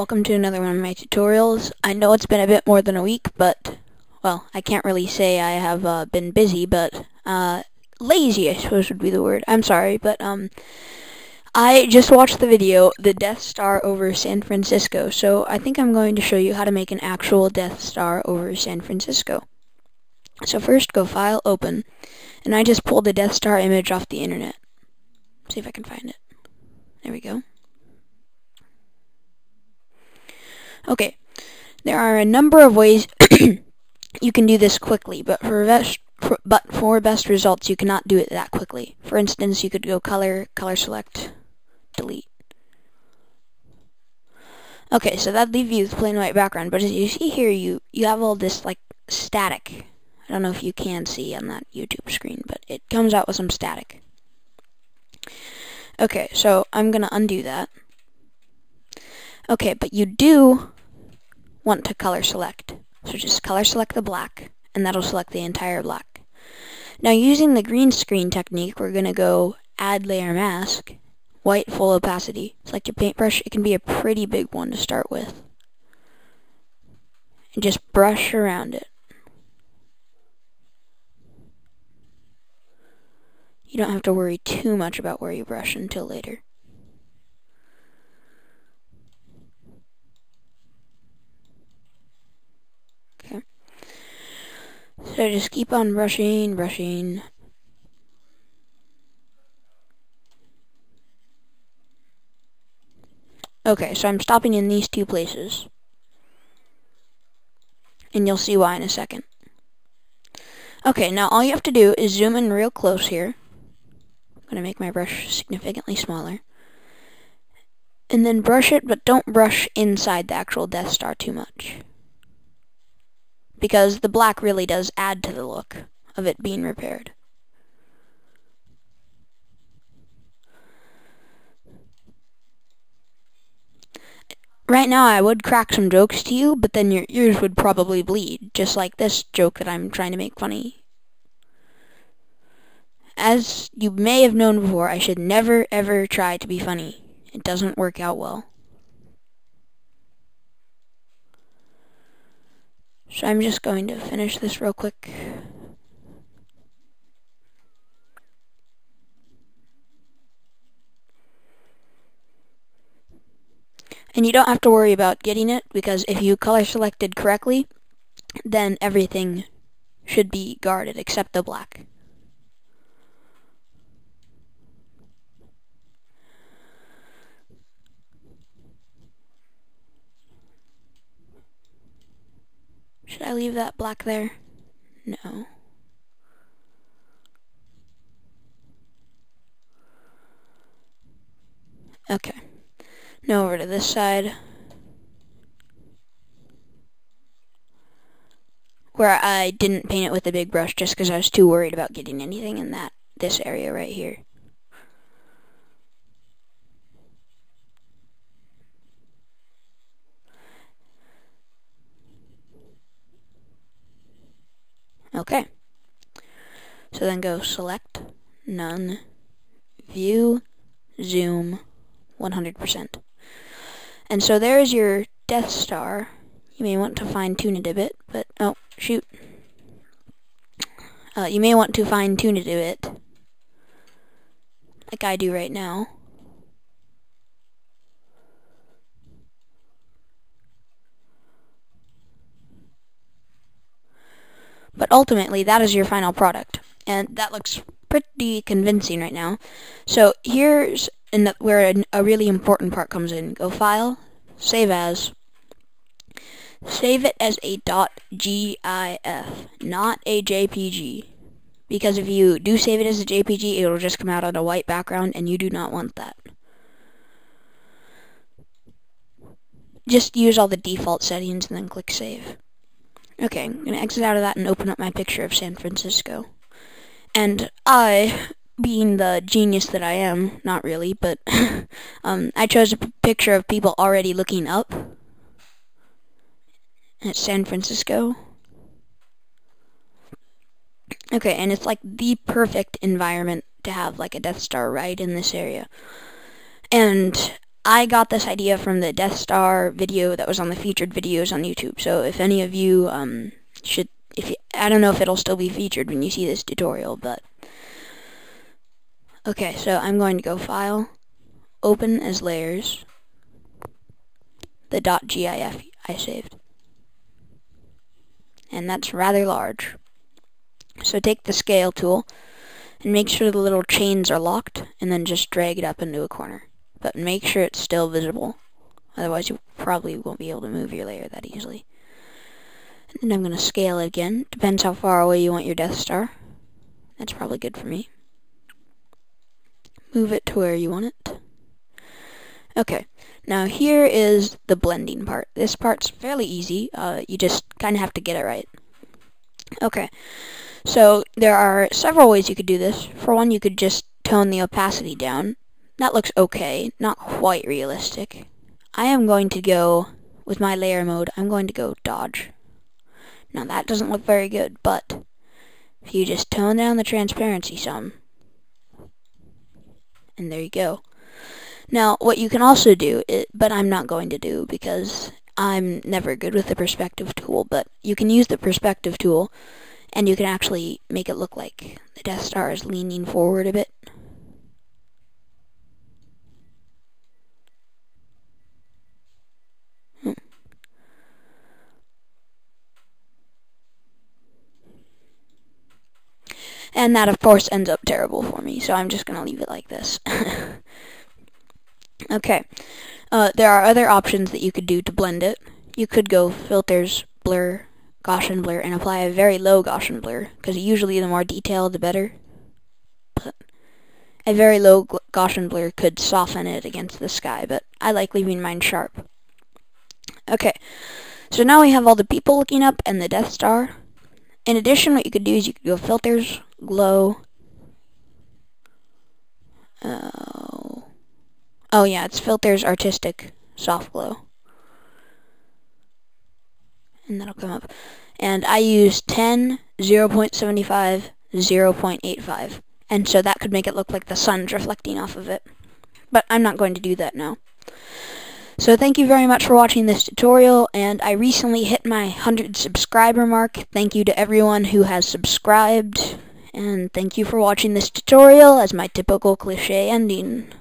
welcome to another one of my tutorials. I know it's been a bit more than a week, but, well, I can't really say I have been busy, but lazy, I suppose would be the word. I'm sorry, but I just watched the video, the Death Star over San Francisco, so I think I'm going to show you how to make an actual Death Star over San Francisco. So first, go File, Open, and I just pulled the Death Star image off the internet. See if I can find it. There we go. Okay, there are a number of ways you can do this quickly, but for best results, you cannot do it that quickly. For instance, you could go Color, Color Select, Delete. Okay, so that leaves you with plain white background, but as you see here, you have all this, like, static. I don't know if you can see on that YouTube screen, but it comes out with some static. Okay, so I'm going to undo that. Okay, but you do want to color select. So just color select the black, and that'll select the entire black. Now using the green screen technique, we're going to go Add Layer Mask, White Full Opacity. Select your paintbrush. It can be a pretty big one to start with. And just brush around it. You don't have to worry too much about where you brush until later. Okay. So just keep on brushing, brushing. Okay, so I'm stopping in these two places. And you'll see why in a second. Okay, now all you have to do is zoom in real close here. I'm going to make my brush significantly smaller. And then brush it, but don't brush inside the actual Death Star too much. Because the black really does add to the look of it being repaired. Right now I would crack some jokes to you, but then your ears would probably bleed, just like this joke that I'm trying to make funny. As you may have known before, I should never ever try to be funny. It doesn't work out well. So I'm just going to finish this real quick. And you don't have to worry about getting it, because if you color selected correctly, then everything should be guarded except the black. Should I leave that black there? No. Okay. Now over to this side, where I didn't paint it with a big brush just because I was too worried about getting anything in this area right here. Okay. So then go Select, None, View, Zoom, 100%. And so there's your Death Star. You may want to fine-tune it a bit, but, oh, shoot. You may want to fine-tune it a bit, like I do right now. But ultimately, that is your final product, and that looks pretty convincing right now. So here's where a really important part comes in. Go File, Save As. Save it as a .gif, not a JPG. Because if you do save it as a JPG, it will just come out on a white background, and you do not want that. Just use all the default settings and then click Save. Okay, I'm going to exit out of that and open up my picture of San Francisco. And I, being the genius that I am, not really, but I chose a picture of people already looking up at San Francisco. Okay, and it's like the perfect environment to have like a Death Star right in this area. And I got this idea from the Death Star video that was on the featured videos on YouTube. So if any of you I don't know if it'll still be featured when you see this tutorial, but okay. So I'm going to go File, Open as Layers, the .gif I saved, and that's rather large. So take the Scale tool and make sure the little chains are locked, and then just drag it up into a corner. But make sure it's still visible, otherwise you probably won't be able to move your layer that easily. And then I'm going to scale it again. Depends how far away you want your Death Star. That's probably good for me. Move it to where you want it. Okay, now here is the blending part. This part's fairly easy. You just kind of have to get it right. Okay, so there are several ways you could do this. For one, you could just tone the opacity down. That looks okay, not quite realistic. I am going to go, with my layer mode, I'm going to go Dodge. Now that doesn't look very good, but if you just tone down the transparency some, and there you go. Now what you can also do, but I'm not going to do because I'm never good with the perspective tool, but you can use the perspective tool and you can actually make it look like the Death Star is leaning forward a bit. And that, of course, ends up terrible for me, so I'm just going to leave it like this. Okay, there are other options that you could do to blend it. You could go Filters, Blur, Gaussian Blur, and apply a very low Gaussian Blur, because usually the more detailed, the better. But a very low Gaussian Blur could soften it against the sky, but I like leaving mine sharp. Okay, so now we have all the people looking up and the Death Star. In addition, what you could do is you could go Filters, Glow. Oh yeah, it's Filters, Artistic, Soft Glow. And that'll come up. And I use 10, 0.75, 0.85. And so that could make it look like the sun's reflecting off of it. But I'm not going to do that now. So thank you very much for watching this tutorial, and I recently hit my 100 subscriber mark. Thank you to everyone who has subscribed, and thank you for watching this tutorial as my typical cliche ending.